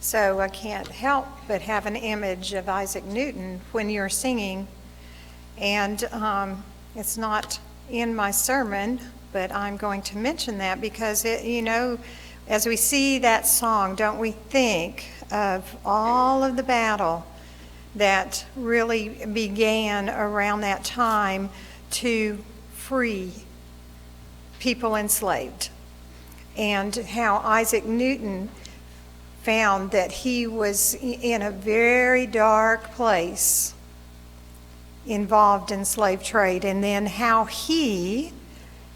So I can't help but have an image of Isaac Newton when you're singing. And it's not in my sermon, but I'm going to mention that because, as we see that song, don't we think of all of the battle that really began around that time to free people enslaved, and how Isaac Newton found that he was in a very dark place involved in slave trade, and then how he,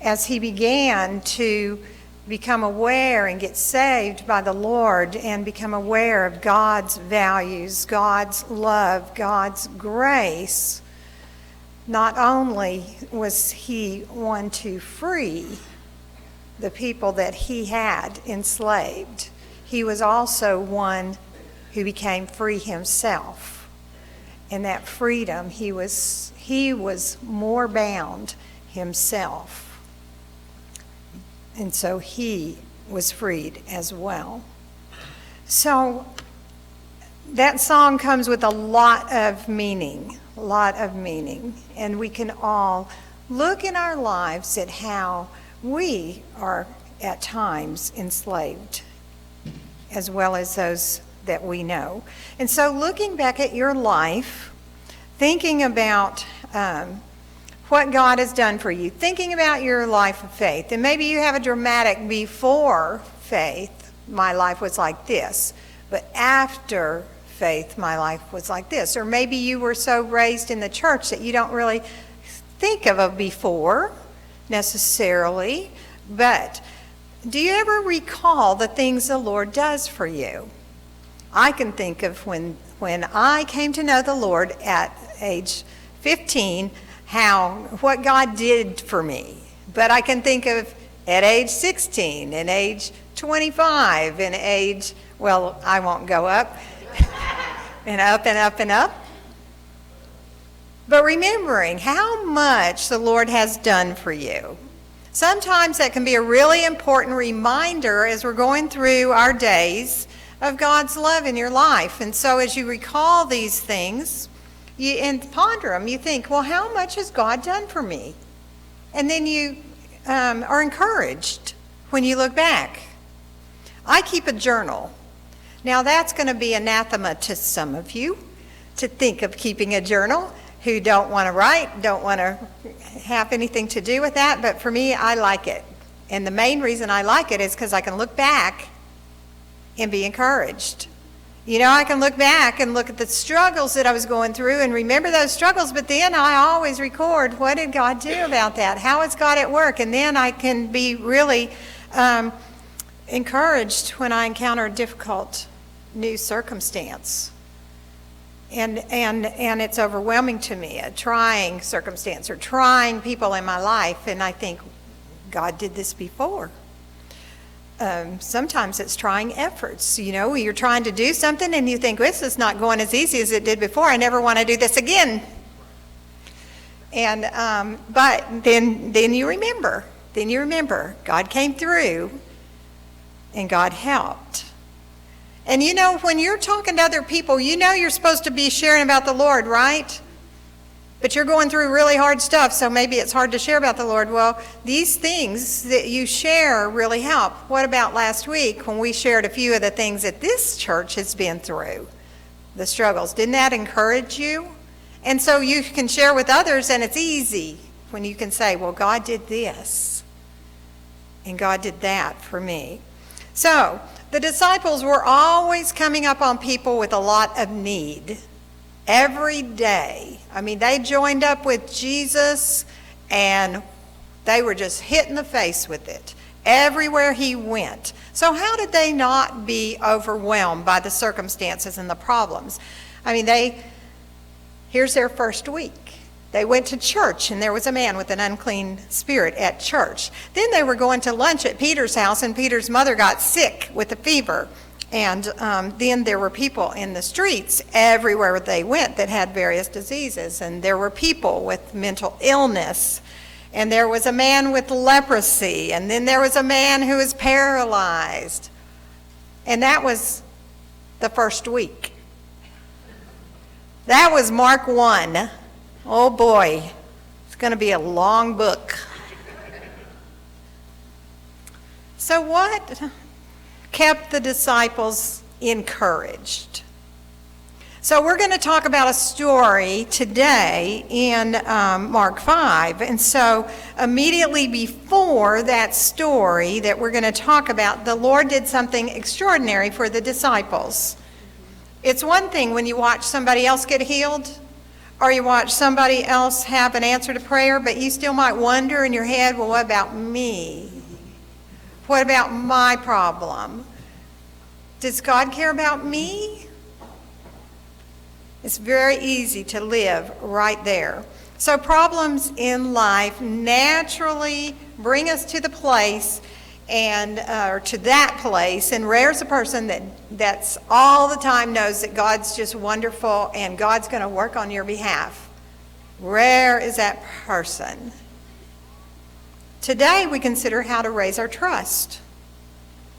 as he began to become aware and get saved by the Lord and become aware of God's values, God's love, God's grace, not only was he one to free the people that he had enslaved, he was also one who became free himself. In that freedom, he was more bound himself. And so he was freed as well. So that song comes with a lot of meaning. And we can all look in our lives at how we are at times enslaved, as well as those that we know. And so looking back at your life, thinking about what God has done for you, thinking about your life of faith, and maybe you have a dramatic before faith, my life was like this, but after faith, my life was like this. Or maybe you were so raised in the church that you don't really think of a before necessarily, but do you ever recall the things the Lord does for you? I can think of when I came to know the Lord at age 15, what God did for me. But I can think of at age 16, and age 25, and age, well, I won't go up, and up and up and up. But remembering how much the Lord has done for you. Sometimes that can be a really important reminder as we're going through our days of God's love in your life. And so as you recall these things and ponder them, you think, well, how much has God done for me? And then you are encouraged when you look back. I keep a journal. Now that's going to be anathema to some of you to think of keeping a journal, who don't want to write, don't want to have anything to do with that. But for me, I like it. And the main reason I like it is because I can look back and be encouraged. I can look back and look at the struggles that I was going through and remember those struggles, but then I always record, what did God do about that? How is God at work? And then I can be really encouraged when I encounter a difficult new circumstance. And it's overwhelming to me, a trying circumstance or trying people in my life, and I think, God did this before. Sometimes it's trying efforts. You're trying to do something and you think, this is not going as easy as it did before. I never want to do this again. And but then you remember. God came through and God helped. And when you're talking to other people, you're supposed to be sharing about the Lord, right? But you're going through really hard stuff, so maybe it's hard to share about the Lord. Well, these things that you share really help. What about last week when we shared a few of the things that this church has been through, the struggles? Didn't that encourage you? And so you can share with others, and it's easy when you can say, well, God did this, and God did that for me. So the disciples were always coming up on people with a lot of need. Every day. They joined up with Jesus and they were just hit in the face with it everywhere he went. So how did they not be overwhelmed by the circumstances and the problems? Here's their first week. They went to church and there was a man with an unclean spirit at church. Then they were going to lunch at Peter's house and Peter's mother got sick with a fever. And then there were people in the streets everywhere they went that had various diseases. And there were people with mental illness. And there was a man with leprosy. And then there was a man who was paralyzed. And that was the first week. That was Mark 1. Oh boy, it's going to be a long book. So what kept the disciples encouraged? So we're going to talk about a story today in Mark 5. And so immediately before that story that we're going to talk about, the Lord did something extraordinary for the disciples. It's one thing when you watch somebody else get healed, or you watch somebody else have an answer to prayer, but you still might wonder in your head, well, what about me? What about my problem? Does God care about me? It's very easy to live right there. So problems in life naturally bring us to the place or to that place, and rare's a person that's all the time knows that God's just wonderful and God's going to work on your behalf. Rare is that person. Today we consider how to raise our trust,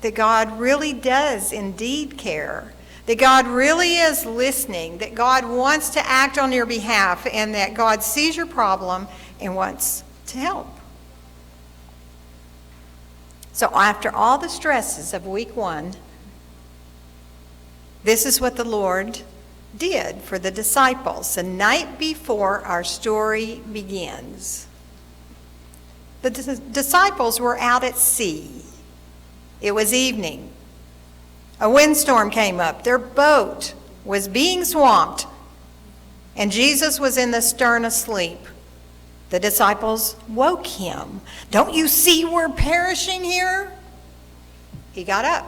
that God really does indeed care, that God really is listening, that God wants to act on your behalf, and that God sees your problem and wants to help. So after all the stresses of week 1, this is what the Lord did for the disciples the night before our story begins. The disciples were out at sea. It was evening. A windstorm came up. Their boat was being swamped, and Jesus was in the stern asleep. The disciples woke him. Don't you see we're perishing here? He got up.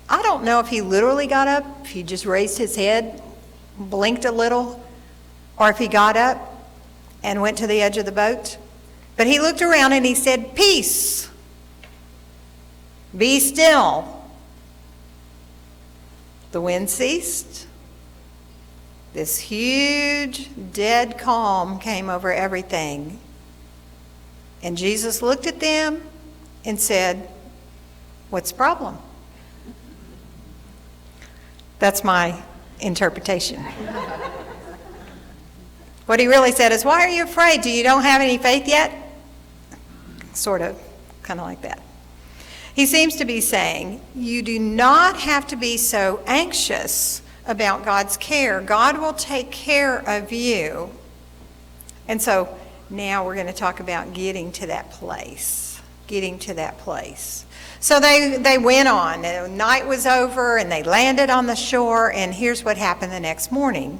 I don't know if he literally got up, if he just raised his head, blinked a little, or if he got up and went to the edge of the boat. But he looked around and he said, "Peace, be still." The wind ceased. This huge, dead calm came over everything. And Jesus looked at them and said, "What's the problem?" That's my interpretation. What he really said is, "Why are you afraid? Do you don't have any faith yet?" Sort of, kind of like that. He seems to be saying, you do not have to be so anxious about God's care. God will take care of you. And so now we're going to talk about getting to that place. Getting to that place. So they went on. The night was over and they landed on the shore, and here's what happened the next morning.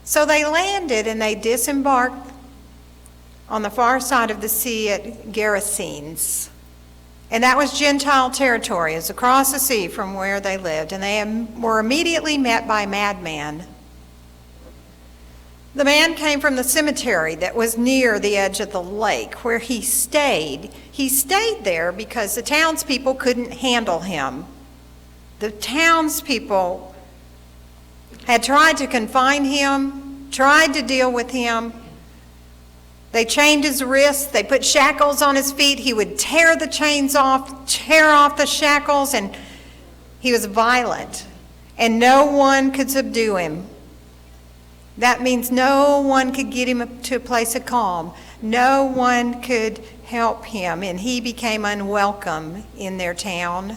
So they landed and they disembarked on the far side of the sea at Gerasenes. And that was Gentile territory. It's across the sea from where they lived. And they were immediately met by a madman. The man came from the cemetery that was near the edge of the lake where he stayed. He stayed there because the townspeople couldn't handle him. The townspeople had tried to confine him, tried to deal with him. They chained his wrists, they put shackles on his feet. He would tear the chains off, tear off the shackles, and he was violent. And no one could subdue him. That means no one could get him to a place of calm. No one could help him, and he became unwelcome in their town.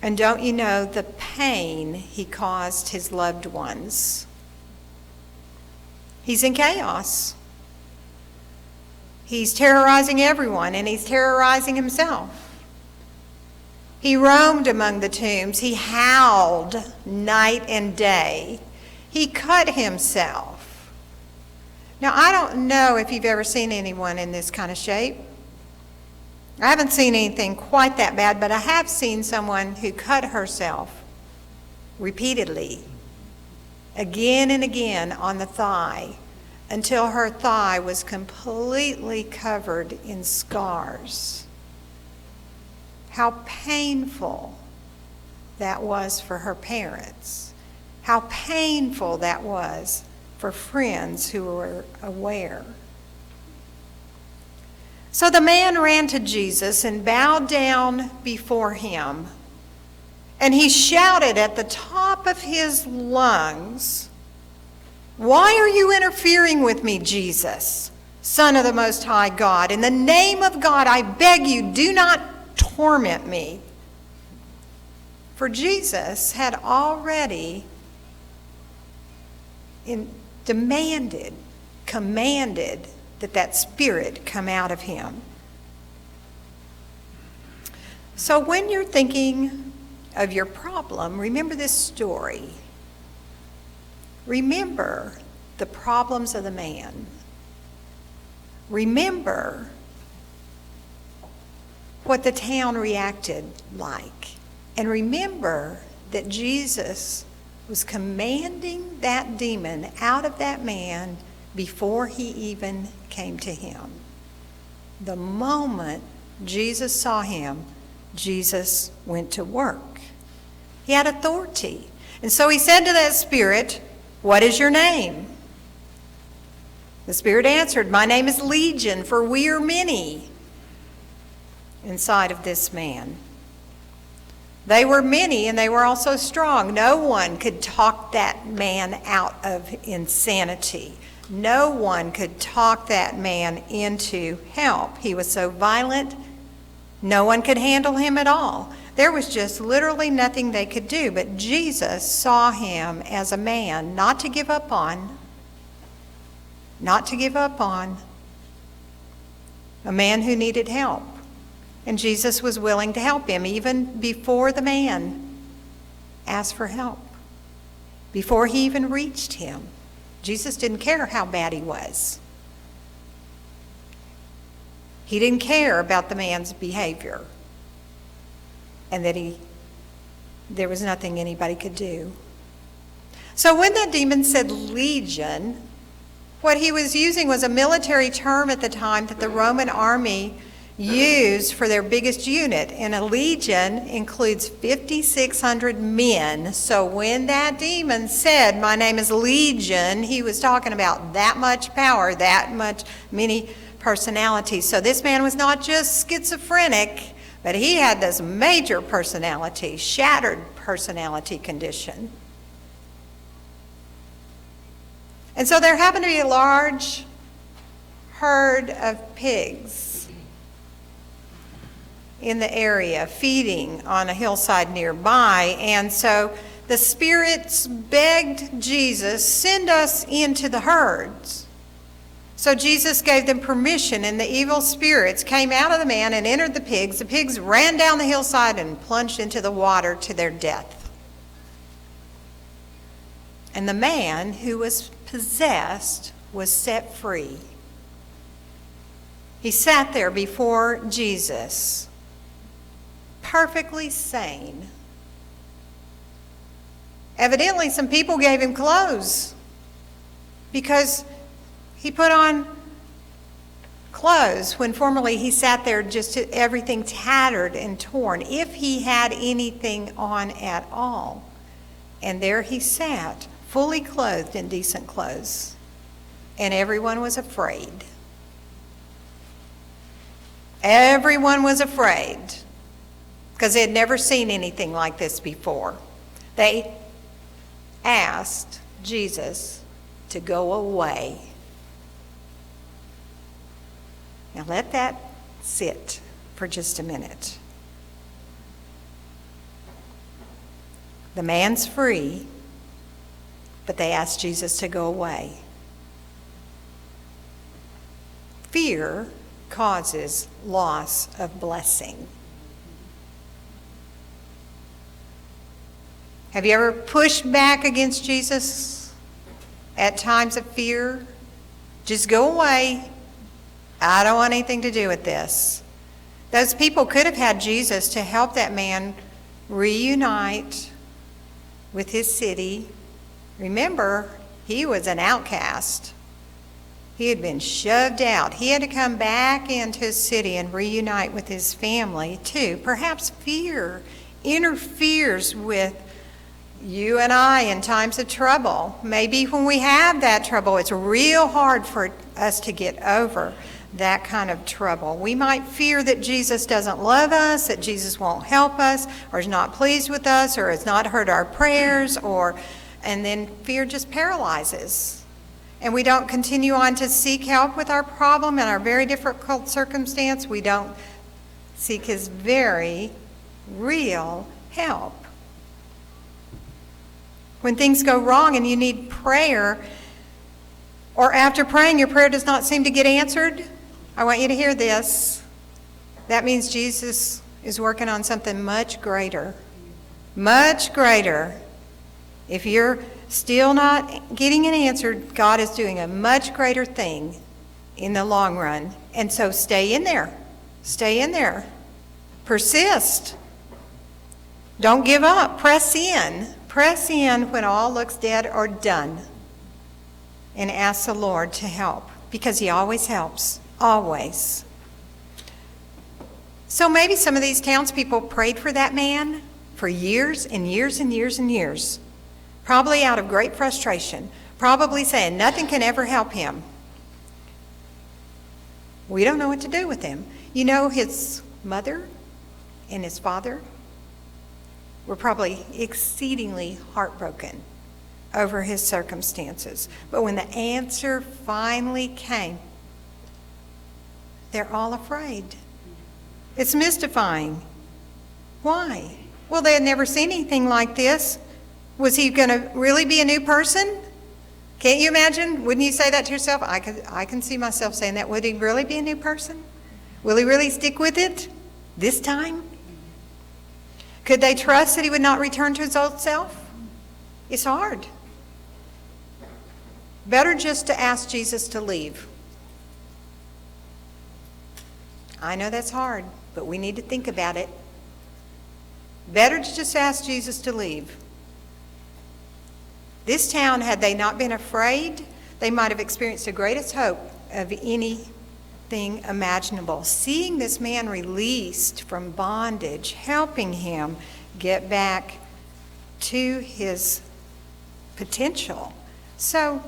And don't you know the pain he caused his loved ones? He's in chaos. He's terrorizing everyone, and he's terrorizing himself. He roamed among the tombs. He howled night and day. He cut himself. Now, I don't know if you've ever seen anyone in this kind of shape. I haven't seen anything quite that bad, but I have seen someone who cut herself repeatedly, again and again on the thigh, until her thigh was completely covered in scars. How painful that was for her parents. How painful that was for friends who were aware. So the man ran to Jesus and bowed down before him. And he shouted at the top of his lungs, "Why are you interfering with me, Jesus, Son of the Most High God? In the name of God, I beg you, do not torment me." For Jesus had already commanded that spirit come out of him. So when you're thinking of your problem, remember this story. Remember the problems of the man. Remember what the town reacted like. And remember that Jesus was commanding that demon out of that man before he even came to him. The moment Jesus saw him, Jesus went to work. He had authority. And so he said to that spirit, "What is your name?" The spirit answered, "My name is Legion, for we are many inside of this man." They were many and they were also strong. No one could talk that man out of insanity. No one could talk that man into help. He was so violent, no one could handle him at all. There was just literally nothing they could do. But Jesus saw him as a man not to give up on, a man who needed help. And Jesus was willing to help him even before the man asked for help, before he even reached him. Jesus didn't care how bad he was. He didn't care about the man's behavior and that there was nothing anybody could do. So when that demon said legion, what he was using was a military term at the time that the Roman army used for their biggest unit. And a legion includes 5,600 men. So when that demon said, "My name is Legion," he was talking about that much power, many personalities. So this man was not just schizophrenic, but he had this major personality, shattered personality condition. And so there happened to be a large herd of pigs in the area feeding on a hillside nearby. And so the spirits begged Jesus, "Send us into the herds." So Jesus gave them permission, and the evil spirits came out of the man and entered the pigs. The pigs ran down the hillside and plunged into the water to their death. And the man who was possessed was set free. He sat there before Jesus, perfectly sane. Evidently, some people gave him clothes because he put on clothes when formerly he sat there just everything tattered and torn, if he had anything on at all. And there he sat, fully clothed in decent clothes, and everyone was afraid. Everyone was afraid because they had never seen anything like this before. They asked Jesus to go away. Now let that sit for just a minute. The man's free, but they asked Jesus to go away. Fear causes loss of blessing. Have you ever pushed back against Jesus at times of fear? Just go away. I don't want anything to do with this. Those people could have had Jesus to help that man reunite with his city. Remember, he was an outcast. He had been shoved out. He had to come back into his city and reunite with his family too. Perhaps fear interferes with you and I in times of trouble. Maybe when we have that trouble, it's real hard for us to get over. that kind of trouble. We might fear that Jesus doesn't love us, that Jesus won't help us, or is not pleased with us, or has not heard our prayers, and then fear just paralyzes. And we don't continue on to seek help with our problem and our very difficult circumstance. We don't seek his very real help. When things go wrong and you need prayer, or after praying your prayer does not seem to get answered, I want you to hear this. That means Jesus is working on something much greater. Much greater. If you're still not getting an answer, God is doing a much greater thing in the long run. And so stay in there. Stay in there. Persist. Don't give up. Press in. Press in when all looks dead or done. And ask the Lord to help, because he always helps. Always. So maybe some of these townspeople prayed for that man for years and years and years and years. Probably out of great frustration. Probably saying nothing can ever help him. We don't know what to do with him. You know, his mother and his father were probably exceedingly heartbroken over his circumstances. But when the answer finally came, they're all afraid. It's mystifying. Why? Well, they had never seen anything like this. Was he going to really be a new person? Can't you imagine? Wouldn't you say that to yourself? I can see myself saying that. Would he really be a new person? Will he really stick with it this time? Could they trust that he would not return to his old self? It's hard. Better just to ask Jesus to leave. I know that's hard, but we need to think about it. Better to just ask Jesus to leave. This town, had they not been afraid, they might have experienced the greatest hope of anything imaginable. Seeing this man released from bondage, helping him get back to his potential. So,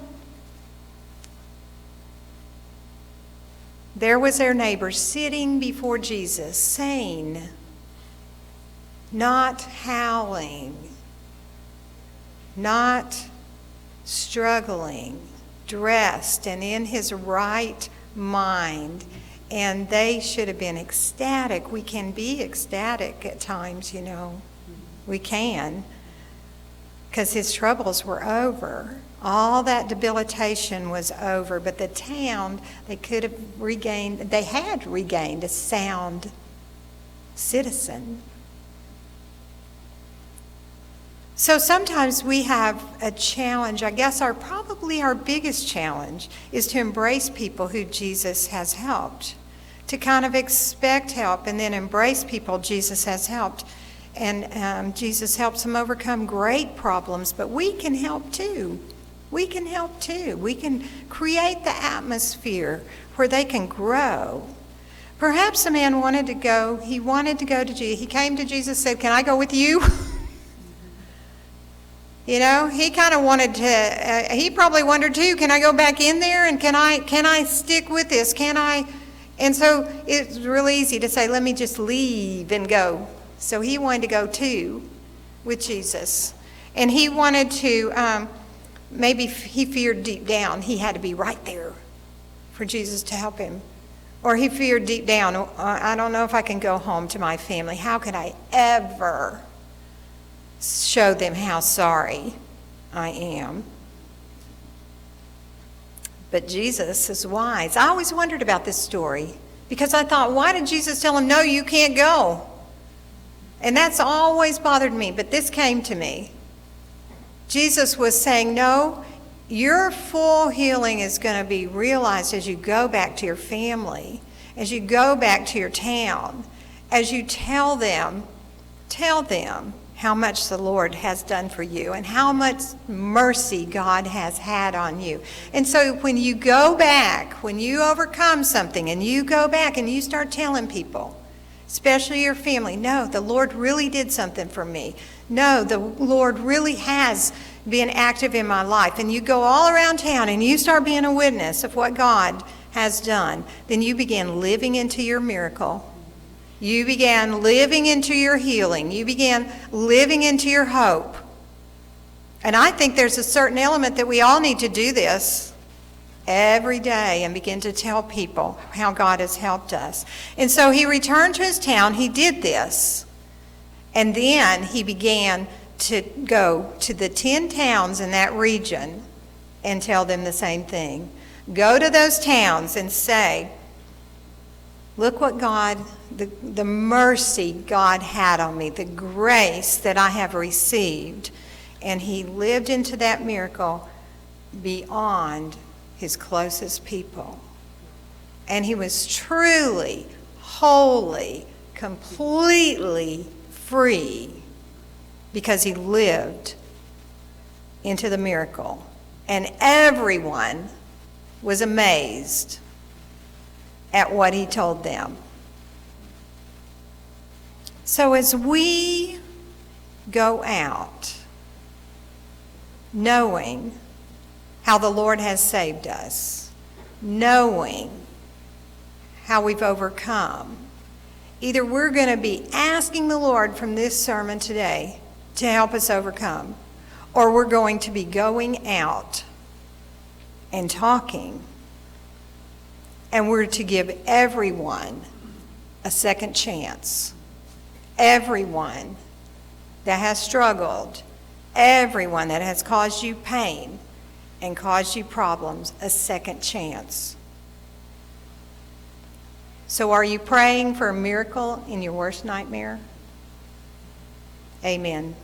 there was their neighbor sitting before Jesus, sane, not howling, not struggling, dressed and in his right mind. And they should have been ecstatic. We can be ecstatic at times, you know. We can. Because his troubles were over. All that debilitation was over. But the town, they had regained a sound citizen. So sometimes we have a challenge. I guess probably our biggest challenge is to embrace people who Jesus has helped. To kind of expect help and then embrace people Jesus has helped. And Jesus helps them overcome great problems, but we can help too. We can help too. We can create the atmosphere where they can grow. Perhaps a man wanted to go to Jesus. He came to Jesus and said, "Can I go with you?" You know, he kind of wanted to, he probably wondered too, can I go back in there and can I stick with this? Can I? And so it's really easy to say, let me just leave and go. So he wanted to go too with Jesus. And he wanted to, maybe he feared deep down he had to be right there for Jesus to help him. Or he feared deep down, I don't know if I can go home to my family. How could I ever show them how sorry I am? But Jesus is wise. I always wondered about this story because I thought, why did Jesus tell him, no, you can't go? And that's always bothered me, but this came to me. Jesus was saying, no, your full healing is going to be realized as you go back to your family, as you go back to your town, as you tell them how much the Lord has done for you and how much mercy God has had on you. And so when you go back, when you overcome something and you go back and you start telling people, especially your family, no, the Lord really did something for me. No, the Lord really has been active in my life. And you go all around town and you start being a witness of what God has done, then you began living into your miracle. You began living into your healing. You began living into your hope. And I think there's a certain element that we all need to do this every day and begin to tell people how God has helped us. And so he returned to his town. He did this. And then he began to go to the 10 towns in that region and tell them the same thing. Go to those towns and say, look what God, the mercy God had on me, the grace that I have received. And he lived into that miracle beyond his closest people. And he was truly, wholly, completely free because he lived into the miracle. And everyone was amazed at what he told them. So as we go out, knowing how the Lord has saved us, knowing how we've overcome, either we're going to be asking the Lord from this sermon today to help us overcome, or we're going to be going out and talking, and we're to give everyone a second chance. Everyone that has struggled, everyone that has caused you pain and caused you problems, a second chance. So are you praying for a miracle in your worst nightmare? Amen.